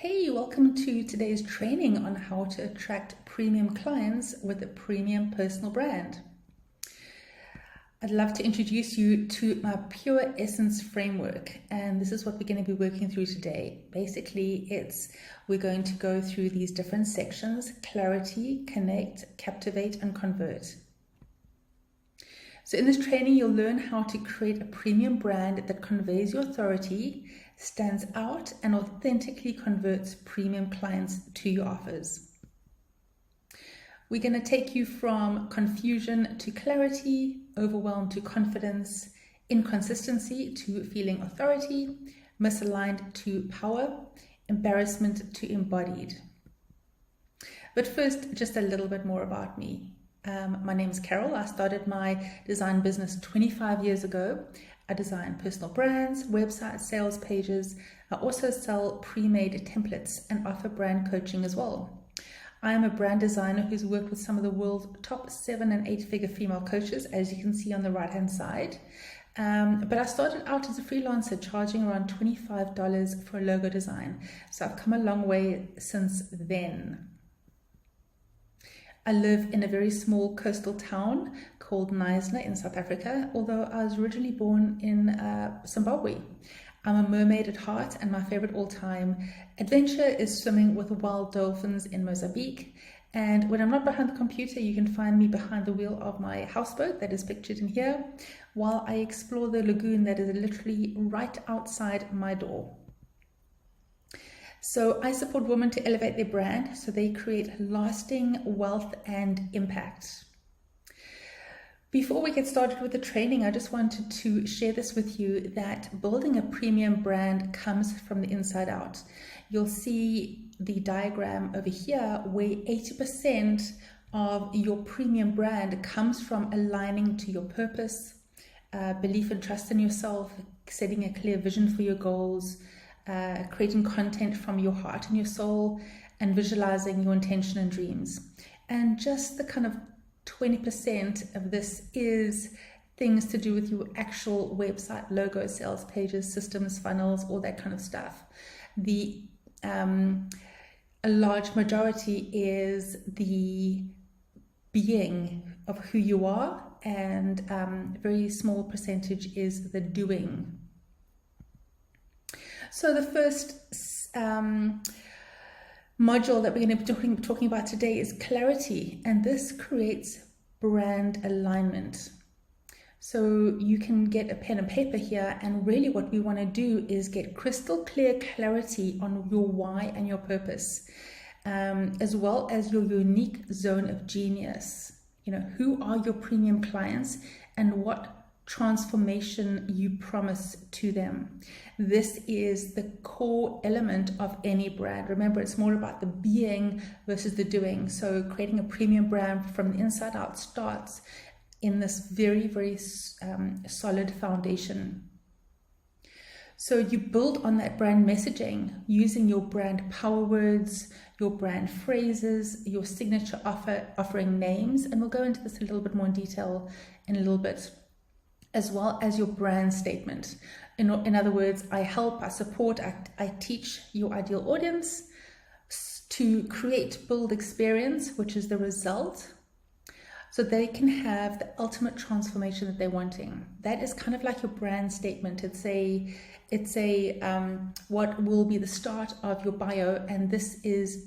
Hey, welcome to today's training on how to attract premium clients with a premium personal brand. I'd love to introduce you to my Pure Essence framework, and this is what we're going to be working through today. Basically, we're going to go through these different sections: clarity, connect, captivate, and convert. So in this training, you'll learn how to create a premium brand that conveys your authority, stands out, and authentically converts premium clients to your offers. We're going to take you from confusion to clarity, overwhelm to confidence, inconsistency to feeling authority, misaligned to power, embarrassment to embodied. But first, just a little bit more about me. My name is Carol. I started my design business 25 years ago. I design personal brands, websites, sales pages. I also sell pre-made templates and offer brand coaching as well. I am a brand designer who's worked with some of the world's top 7- and 8-figure female coaches, as you can see on the right-hand side. But I started out as a freelancer, charging around $25 for a logo design. So I've come a long way since then. I live in a very small coastal town called Knysna in South Africa, although I was originally born in Zimbabwe. I'm a mermaid at heart, and my favorite all-time adventure is swimming with wild dolphins in Mozambique. And when I'm not behind the computer, you can find me behind the wheel of my houseboat that is pictured in here, while I explore the lagoon that is literally right outside my door. So I support women to elevate their brand so they create lasting wealth and impact. Before we get started with the training, I just wanted to share this with you, that building a premium brand comes from the inside out. You'll see the diagram over here where 80% of your premium brand comes from aligning to your purpose, belief and trust in yourself, setting a clear vision for your goals, creating content from your heart and your soul, and visualizing your intention and dreams. And just the kind of 20% of this is things to do with your actual website, logo, sales pages, systems, funnels, all that kind of stuff. A large majority is the being of who you are, and a very small percentage is the doing. So the first module that we're going to be talking about today is clarity, and this creates brand alignment. So you can get a pen and paper here, and really what we want to do is get crystal clear clarity on your why and your purpose, as well as your unique zone of genius. You know, who are your premium clients and what transformation you promise to them. This is the core element of any brand. Remember, it's more about the being versus the doing. So creating a premium brand from the inside out starts in this very, very solid foundation. So you build on that brand messaging using your brand power words, your brand phrases, your signature offering names, and we'll go into this a little bit more in detail in a little bit, as well as your brand statement. In other words, I help, I support, I teach your ideal audience to create, build experience, which is the result, so they can have the ultimate transformation that they're wanting. That is kind of like your brand statement. It's a what will be the start of your bio, and this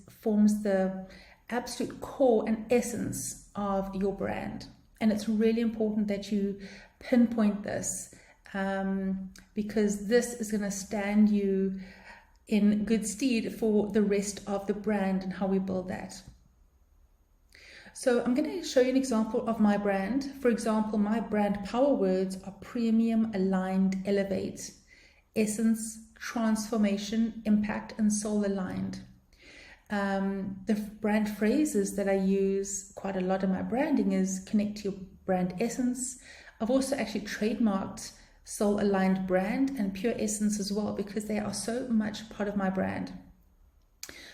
forms the absolute core and essence of your brand. And it's really important that you pinpoint this, because this is going to stand you in good stead for the rest of the brand and how we build that. So I'm going to show you an example of my brand. For example, my brand power words are premium, aligned, elevate, essence, transformation, impact, and soul aligned. The brand phrases that I use quite a lot in my branding is connect to your brand essence. I've also actually trademarked soul aligned brand and pure essence as well, because they are so much part of my brand.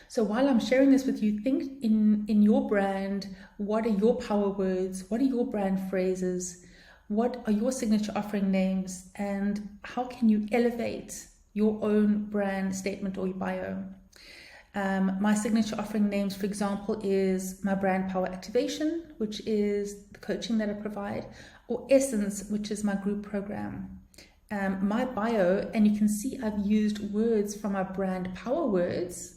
So while I'm sharing this with you, think in your brand, what are your power words? What are your brand phrases? What are your signature offering names? And how can you elevate your own brand statement or your bio? My signature offering names, for example, is my Brand Power Activation, which is the coaching that I provide, or Essence, which is my group program. My bio, and you can see I've used words from our brand power words,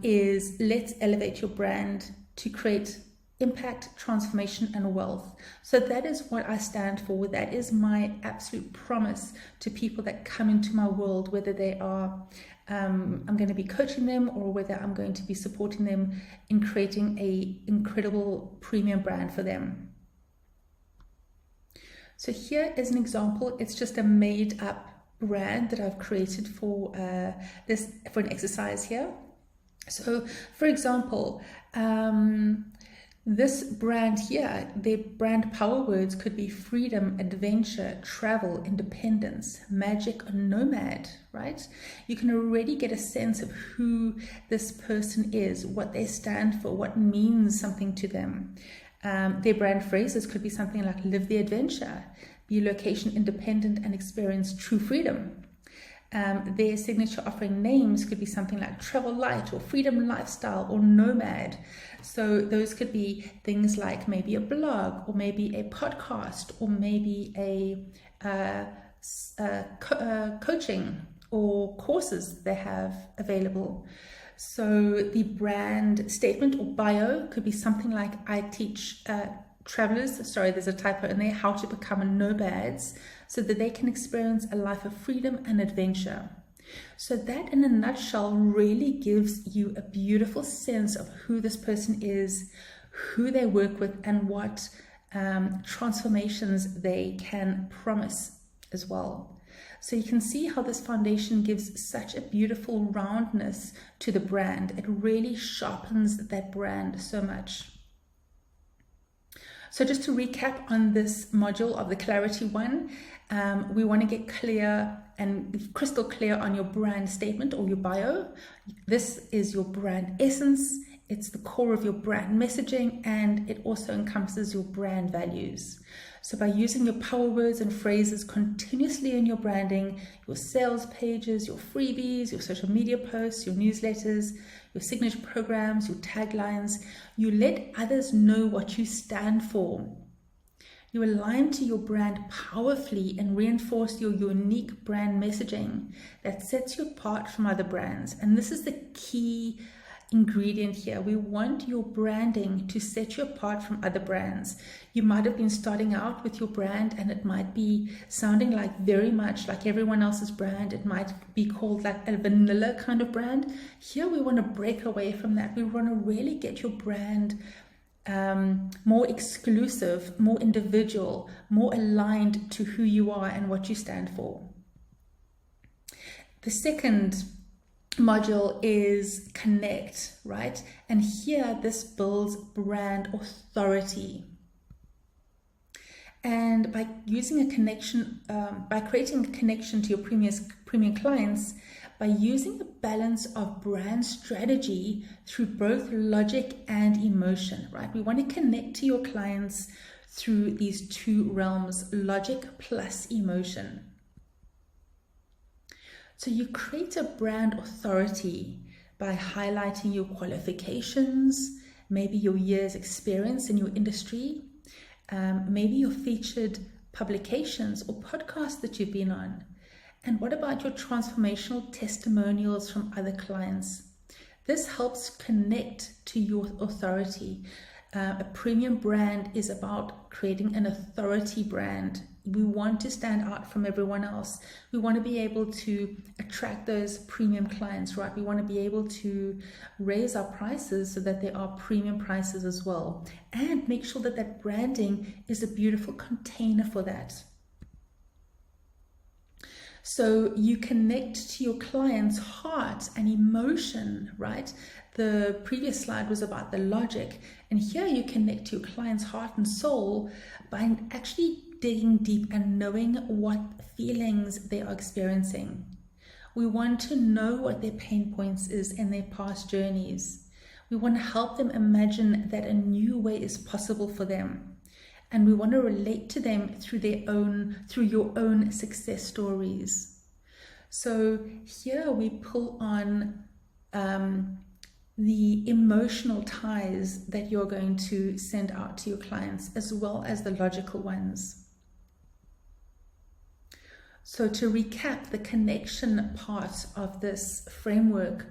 is let's elevate your brand to create impact, transformation, and wealth. So that is what I stand for. That is my absolute promise to people that come into my world, whether they are, I'm going to be coaching them, or whether I'm going to be supporting them in creating an incredible premium brand for them. So here is an example. It's just a made up brand that I've created for an exercise here. So for example, this brand here, their brand power words could be freedom, adventure, travel, independence, magic, or nomad, right? You can already get a sense of who this person is, what they stand for, what means something to them. Their brand phrases could be something like live the adventure, be location independent, and experience true freedom. Their signature offering names could be something like travel light, or freedom lifestyle, or nomad. So those could be things like maybe a blog, or maybe a podcast, or maybe a coaching or courses they have available. So the brand statement or bio could be something like I teach travelers, sorry, there's a typo in there, how to become nomads so that they can experience a life of freedom and adventure. So that in a nutshell really gives you a beautiful sense of who this person is, who they work with, and what transformations they can promise as well. So you can see how this foundation gives such a beautiful roundness to the brand. It really sharpens that brand so much. So just to recap on this module of the Clarity one, we want to get clear and crystal clear on your brand statement or your bio. This is your brand essence. It's the core of your brand messaging, and it also encompasses your brand values. So by using your power words and phrases continuously in your branding, your sales pages, your freebies, your social media posts, your newsletters, your signature programs, your taglines, you let others know what you stand for. You align to your brand powerfully and reinforce your unique brand messaging that sets you apart from other brands. And this is the key ingredient here. We want your branding to set you apart from other brands. You might have been starting out with your brand and it might be sounding like very much like everyone else's brand. It might be called like a vanilla kind of brand. Here we want to break away from that. We want to really get your brand more exclusive, more individual, more aligned to who you are and what you stand for. The second module is connect, right? And here this builds brand authority. And by using a connection, by creating a connection to your premium clients, by using a balance of brand strategy through both logic and emotion, right? We want to connect to your clients through these two realms, logic plus emotion. So you create a brand authority by highlighting your qualifications, maybe your year's experience in your industry, maybe your featured publications or podcasts that you've been on. And what about your transformational testimonials from other clients? This helps connect to your authority. A premium brand is about creating an authority brand. We want to stand out from everyone else. We want to be able to attract those premium clients, right? We want to be able to raise our prices so that they are premium prices as well. And make sure that that branding is a beautiful container for that. So you connect to your client's heart and emotion, right? The previous slide was about the logic, and here you connect to your client's heart and soul by actually digging deep and knowing what feelings they are experiencing. We want to know what their pain points is in their past journeys. We want to help them imagine that a new way is possible for them. And we want to relate to them through your own success stories. So here we pull on the emotional ties that you're going to send out to your clients, as well as the logical ones. So to recap the connection part of this framework,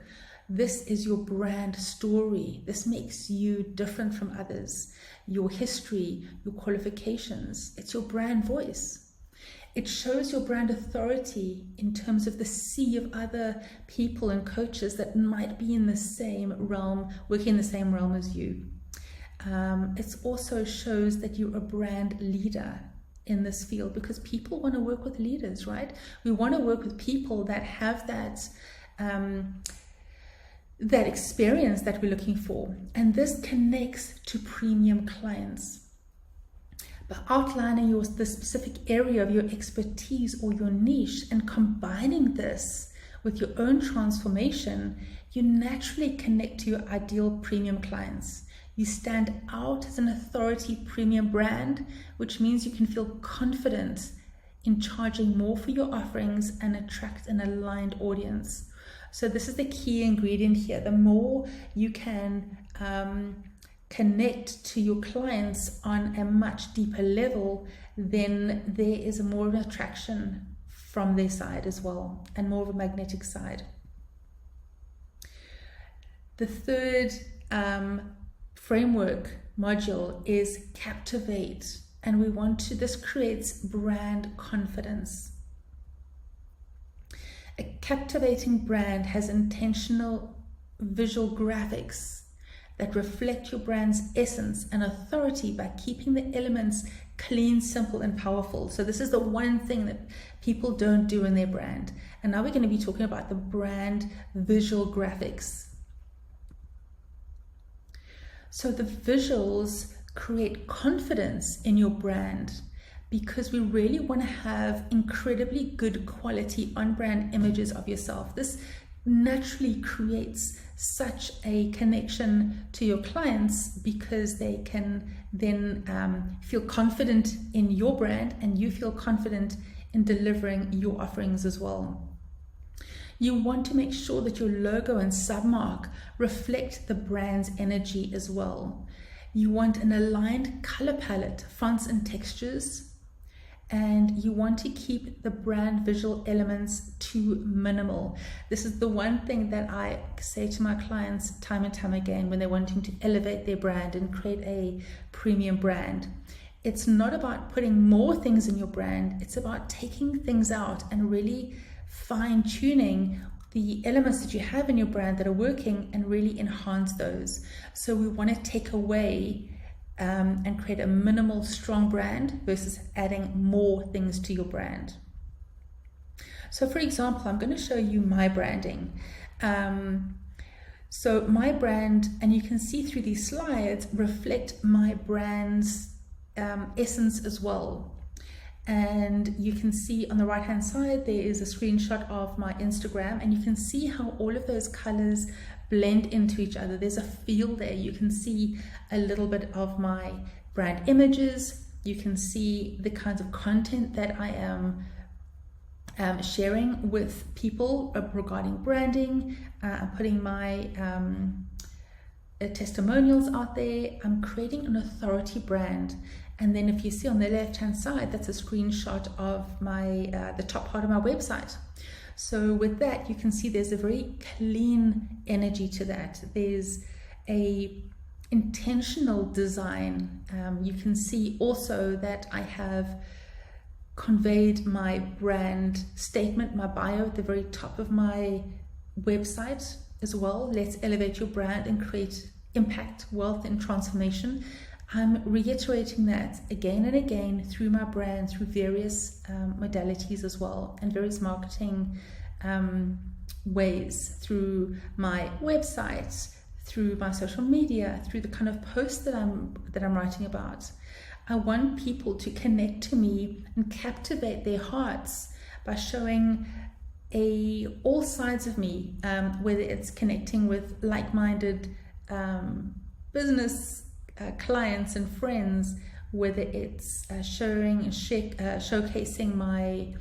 this is your brand story. This makes you different from others. Your history, your qualifications, it's your brand voice. It shows your brand authority in terms of the sea of other people and coaches that might be in the same realm, working in the same realm as you. It also shows that you're a brand leader in this field, because people want to work with leaders, right? We want to work with people that have that experience that we're looking for. And this connects to premium clients. By outlining the specific area of your expertise or your niche and combining this with your own transformation, you naturally connect to your ideal premium clients. You stand out as an authority premium brand, which means you can feel confident in charging more for your offerings and attract an aligned audience. So this is the key ingredient here. The more you can connect to your clients on a much deeper level, then there is more of an attraction from their side as well, and more of a magnetic side. The third framework module is captivate, and this creates brand confidence. A captivating brand has intentional visual graphics that reflect your brand's essence and authority by keeping the elements clean, simple, and powerful. So this is the one thing that people don't do in their brand. And now we're going to be talking about the brand visual graphics. So the visuals create confidence in your brand, because we really want to have incredibly good quality on-brand images of yourself. This naturally creates such a connection to your clients, because they can then feel confident in your brand, and you feel confident in delivering your offerings as well. You want to make sure that your logo and submark reflect the brand's energy as well. You want an aligned color palette, fonts and textures, and you want to keep the brand visual elements to minimal. This is the one thing that I say to my clients time and time again when they're wanting to elevate their brand and create a premium brand. It's not about putting more things in your brand. It's about taking things out and really fine-tuning the elements that you have in your brand that are working and really enhance those. So we want to take away and create a minimal, strong brand versus adding more things to your brand. So for example, I'm going to show you my branding. So my brand, and you can see through these slides, reflect my brand's essence as well. And you can see on the right hand side there is a screenshot of my Instagram, and you can see how all of those colors blend into each other. There's a feel there. You can see a little bit of my brand images. You can see the kinds of content that I am sharing with people regarding branding. I'm putting my testimonials out there. I'm creating an authority brand. And then if you see on the left hand side, that's a screenshot of my the top part of my website. So with that, you can see there's a very clean energy to that. There's a intentional design. You can see also that I have conveyed my brand statement, my bio at the very top of my website as well. Let's elevate your brand and create impact, wealth, and transformation. I'm reiterating that again and again through my brand, through various modalities as well, and various marketing ways, through my website, through my social media, through the kind of posts that I'm writing about. I want people to connect to me and captivate their hearts by showing all sides of me, whether it's connecting with like-minded business clients and friends, whether it's showcasing my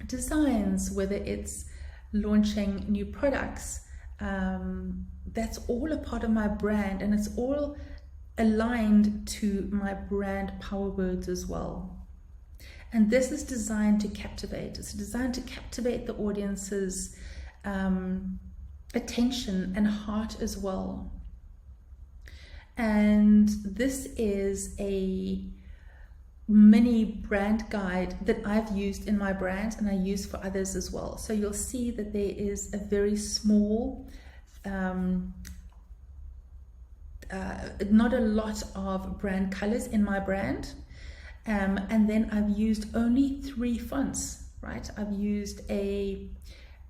designs, whether it's launching new products, that's all a part of my brand, and it's all aligned to my brand power words as well. And this is designed to captivate. It's designed to captivate the audience's attention and heart as well. And this is a mini brand guide that I've used in my brand, and I use for others as well. So you'll see that there is a very small, not a lot of brand colors in my brand. And then I've used only 3 fonts, right? I've used a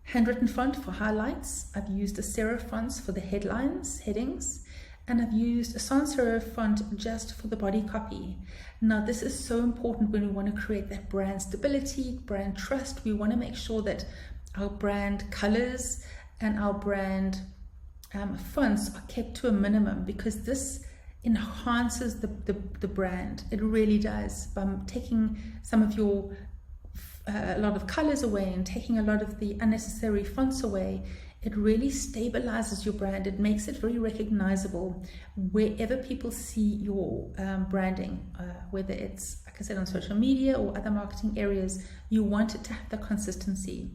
handwritten font for highlights. I've used a serif font for the headings, and I've used a sans serif font just for the body copy. Now, this is so important when we want to create that brand stability, brand trust. We want to make sure that our brand colors and our brand fonts are kept to a minimum, because this enhances the brand. It really does. By taking some of your a lot of colors away and taking a lot of the unnecessary fonts away, it really stabilizes your brand. It makes it very recognizable wherever people see your branding, whether it's, like I said, on social media or other marketing areas. You want it to have the consistency.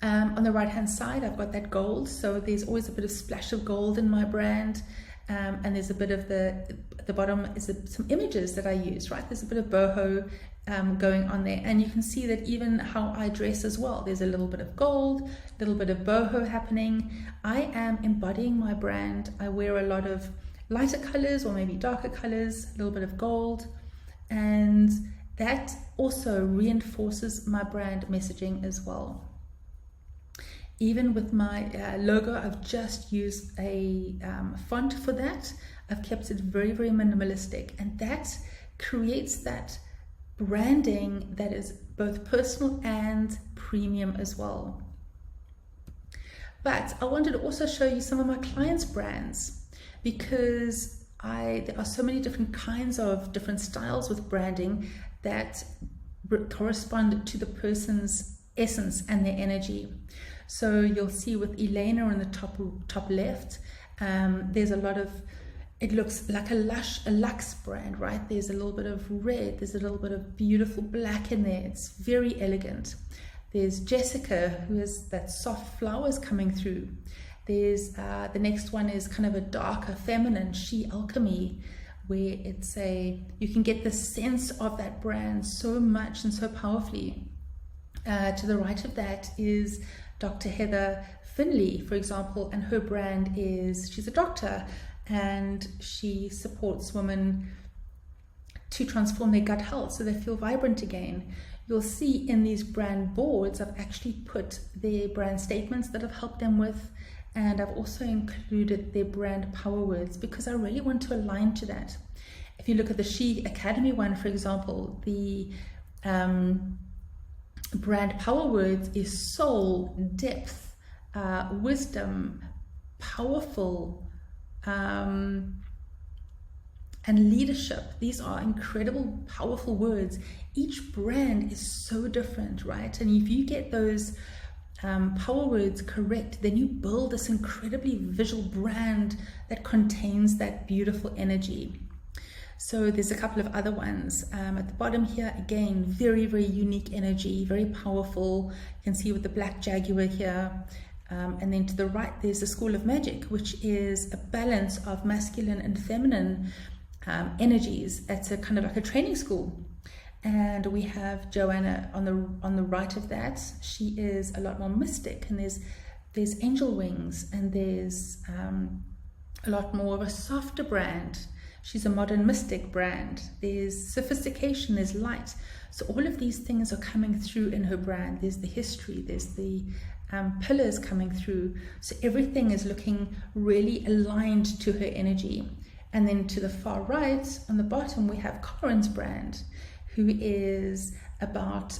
On the right hand side, I've got that gold, so there's always a bit of splash of gold in my brand. And there's a bit of at the bottom is some images that I use, right? There's a bit of boho going on there, and you can see that even how I dress as well, there's a little bit of gold, a little bit of boho happening. I am embodying my brand. I wear a lot of lighter colors or maybe darker colors, a little bit of gold, and that also reinforces my brand messaging as well. Even with my logo, I've just used a font for that. I've kept it very, very minimalistic, and that creates that branding that is both personal and premium as well. But I wanted to also show you some of my clients' brands, because there are so many different kinds of different styles with branding that correspond to the person's essence and their energy. So you'll see with Elena in the top left, there's a lot of, it looks like a luxe brand, right? There's a little bit of red, there's a little bit of beautiful black in there. It's very elegant. There's Jessica, who has that soft flowers coming through. There's the next one is kind of a darker feminine, She Alchemy, where it's you can get the sense of that brand so much and so powerfully. To the right of that is Dr. Heather Finley, for example, and her brand is, she's a doctor, and she supports women to transform their gut health so they feel vibrant again. You'll see in these brand boards, I've actually put their brand statements that I've helped them with, and I've also included their brand power words, because I really want to align to that. If you look at the She Academy one, for example, the brand power words is soul, depth, wisdom, powerful, and leadership. These are incredible, powerful words. Each brand is so different, right? And if you get those power words correct, then you build this incredibly visual brand that contains that beautiful energy. So there's a couple of other ones at the bottom here. Again, very, very unique energy, very powerful. You can see with the black jaguar here. And then to the right, there's the School of Magic, which is a balance of masculine and feminine energies. It's a kind of like a training school. And we have Joanna on the right of that. She is a lot more mystic, and there's angel wings, and there's a lot more of a softer brand. She's a modern mystic brand. There's sophistication, there's light. So all of these things are coming through in her brand. There's the history, there's the pillars coming through. So everything is looking really aligned to her energy. And then to the far right, on the bottom, we have Corin's brand, who is about,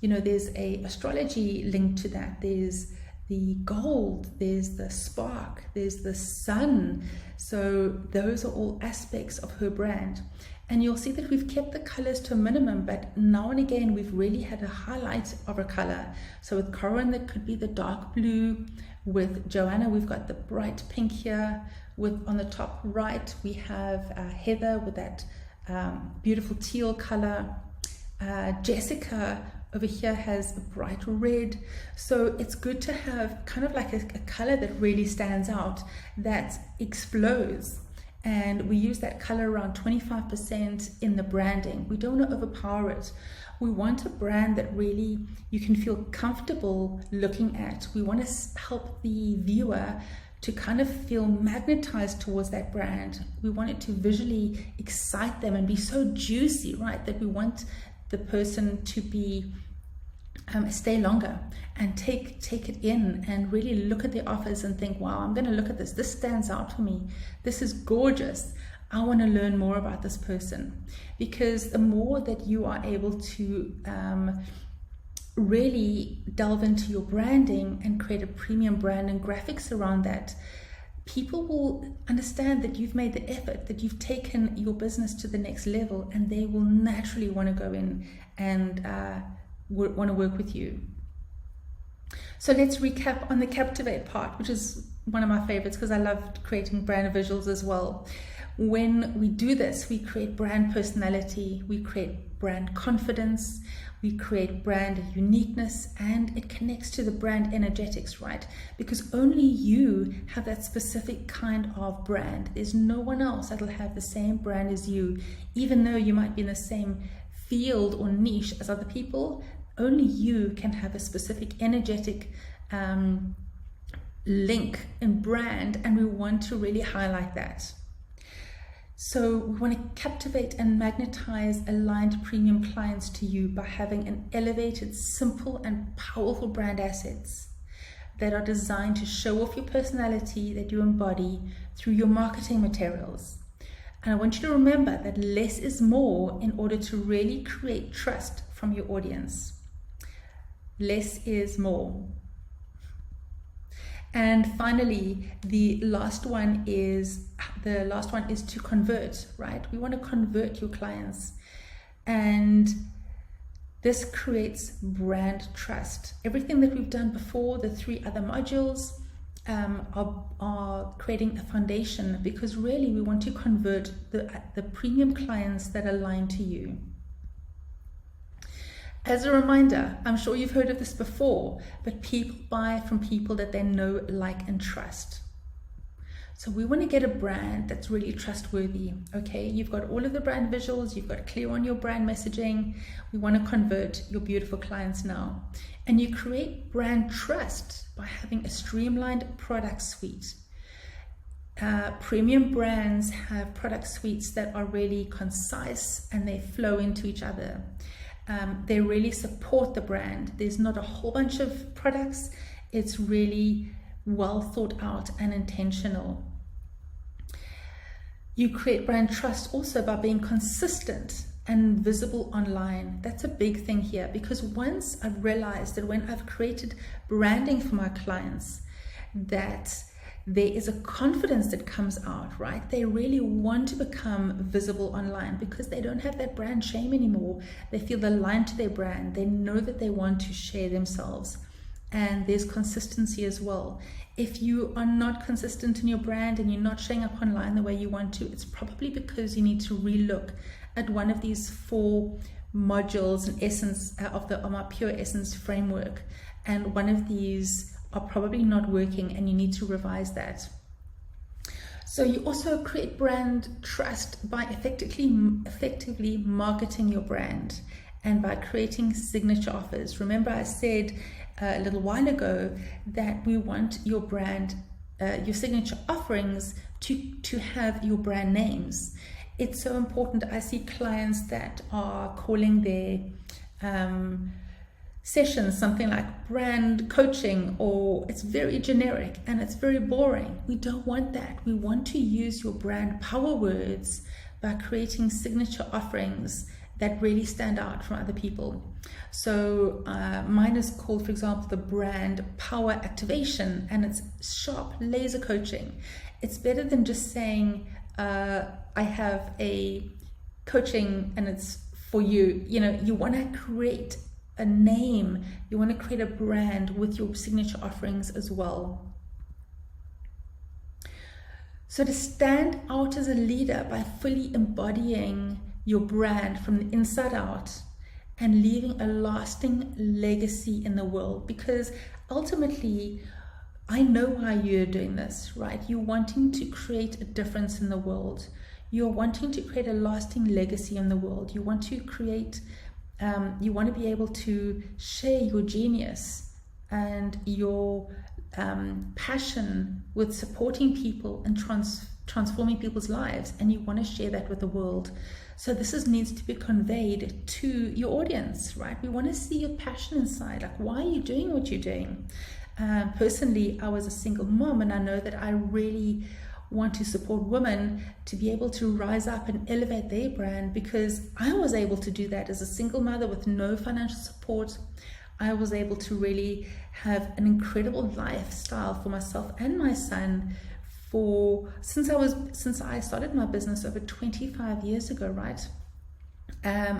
there's a astrology link to that. There's the gold, there's the spark, there's the sun. So those are all aspects of her brand. And you'll see that we've kept the colors to a minimum, but now and again we've really had a highlight of a color. So with Corinne, that could be the dark blue. With Joanna, we've got the bright pink here. With on the top right, we have Heather with that beautiful teal color. Jessica over here has a bright red. So it's good to have kind of like a color that really stands out, that explodes. And we use that color around 25% in the branding. We don't want to overpower it. We want a brand that really you can feel comfortable looking at. We want to help the viewer to kind of feel magnetized towards that brand. We want it to visually excite them and be so juicy, right? That we want the person to be stay longer and take it in and really look at the offers and think, wow, I'm going to look at this. This stands out for me. This is gorgeous. I want to learn more about this person. Because the more that you are able to really delve into your branding and create a premium brand and graphics around that, people will understand that you've made the effort, that you've taken your business to the next level, and they will naturally want to go in and want to work with you. So let's recap on the Captivate part, which is one of my favorites because I love creating brand visuals as well. When we do this, we create brand personality, we create brand confidence, we create brand uniqueness, and it connects to the brand energetics, right? Because only you have that specific kind of brand. There's no one else that'll have the same brand as you, even though you might be in the same field or niche as other people. Only you can have a specific energetic link in brand, and we want to really highlight that. So we want to captivate and magnetize aligned premium clients to you by having an elevated, simple and powerful brand assets that are designed to show off your personality that you embody through your marketing materials. And I want you to remember that less is more in order to really create trust from your audience. Less is more. And finally, the last one is to convert, right? We want to convert your clients, and this creates brand trust. Everything that we've done before, the 3 other modules, are creating a foundation, because really we want to convert the premium clients that align to you. As a reminder, I'm sure you've heard of this before, but people buy from people that they know, like, and trust. So we want to get a brand that's really trustworthy. Okay, you've got all of the brand visuals, you've got clear on your brand messaging. We want to convert your beautiful clients now. And you create brand trust by having a streamlined product suite. Premium brands have product suites that are really concise and they flow into each other. They really support the brand. There's not a whole bunch of products. It's really well thought out and intentional. You create brand trust also by being consistent and visible online. That's a big thing here, because once I've realized that when I've created branding for my clients, that there is a confidence that comes out, right? They really want to become visible online because they don't have that brand shame anymore. They feel aligned to their brand. They know that they want to share themselves. And there's consistency as well. If you are not consistent in your brand and you're not showing up online the way you want to, it's probably because you need to relook at one of these 4 modules and essence of my Pure Essence framework. And one of these are probably not working and you need to revise that. So you also create brand trust by effectively marketing your brand and by creating signature offers. Remember, I said a little while ago that we want your brand, your signature offerings to have your brand names. It's so important. I see clients that are calling their sessions something like brand coaching, or it's very generic and it's very boring. We don't want that. We want to use your brand power words by creating signature offerings that really stand out from other people. So mine is called, for example, the brand power activation, and it's sharp laser coaching. It's better than just saying I have a coaching and it's for you. You know, you want to create a name, you want to create a brand with your signature offerings as well. So to stand out as a leader by fully embodying your brand from the inside out and leaving a lasting legacy in the world, because ultimately I know why you're doing this, right? You're wanting to create a difference in the world. You're wanting to create a lasting legacy in the world. You want to create, you want to be able to share your genius and your passion with supporting people and transforming people's lives, and you want to share that with the world. So this needs to be conveyed to your audience, right? We want to see your passion inside, like why are you doing what you're doing? Personally, I was a single mom, and I know that I really want to support women to be able to rise up and elevate their brand, because I was able to do that as a single mother with no financial support. I was able to really have an incredible lifestyle for myself and my son since I started my business over 25 years ago, right?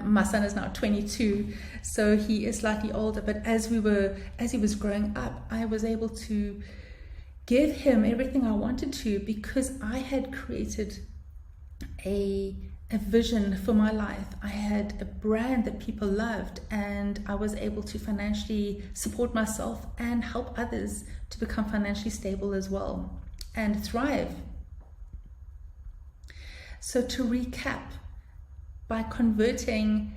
My son is now 22, so he is slightly older, but as he was growing up, I was able to give him everything I wanted to, because I had created a vision for my life. I had a brand that people loved, and I was able to financially support myself and help others to become financially stable as well and thrive. So to recap, by converting,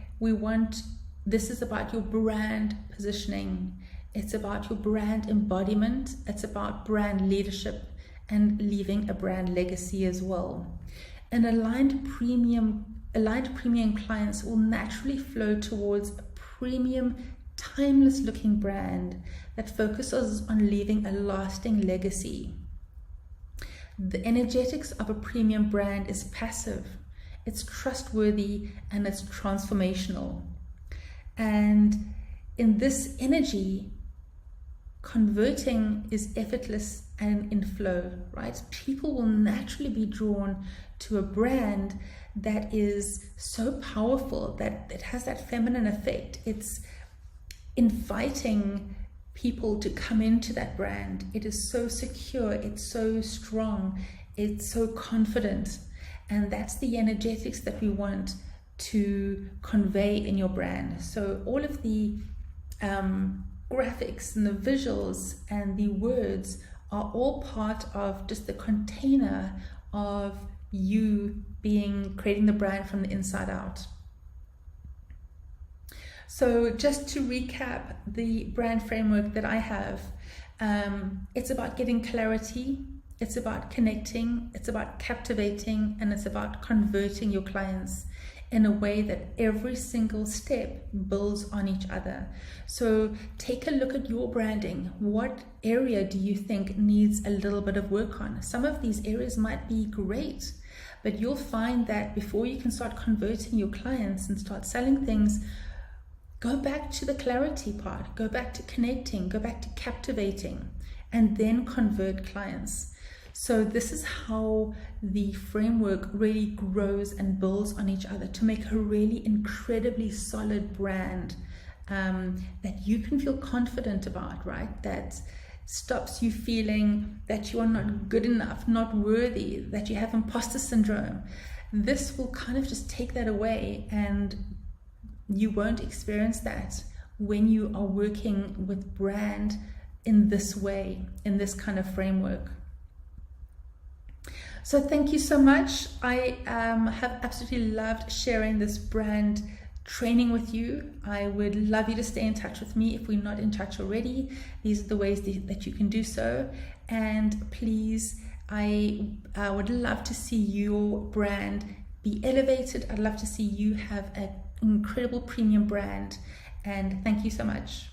this is about your brand positioning. It's about your brand embodiment. It's about brand leadership and leaving a brand legacy as well. And aligned premium clients will naturally flow towards a premium, timeless looking brand that focuses on leaving a lasting legacy. The energetics of a premium brand is passive, it's trustworthy, and it's transformational. And in this energy, converting is effortless and in flow, right? People will naturally be drawn to a brand that is so powerful, that it has that feminine effect. It's inviting people to come into that brand. It is so secure, it's so strong, it's so confident. And that's the energetics that we want to convey in your brand. So all of the graphics and the visuals and the words are all part of just the container of you creating the brand from the inside out. So just to recap the brand framework that I have, it's about getting clarity, it's about connecting, it's about captivating, and it's about converting your clients in a way that every single step builds on each other. So take a look at your branding. What area do you think needs a little bit of work on? Some of these areas might be great, but you'll find that before you can start converting your clients and start selling things, go back to the clarity part, go back to connecting, go back to captivating, and then convert clients. So this is how the framework really grows and builds on each other to make a really incredibly solid brand that you can feel confident about, right? That stops you feeling that you are not good enough, not worthy, that you have imposter syndrome. This will kind of just take that away, and you won't experience that when you are working with brand in this way, in this kind of framework. So thank you so much. I have absolutely loved sharing this brand training with you. I would love you to stay in touch with me if we're not in touch already. These are the ways that you can do so. And please, I would love to see your brand be elevated. I'd love to see you have an incredible premium brand. And thank you so much.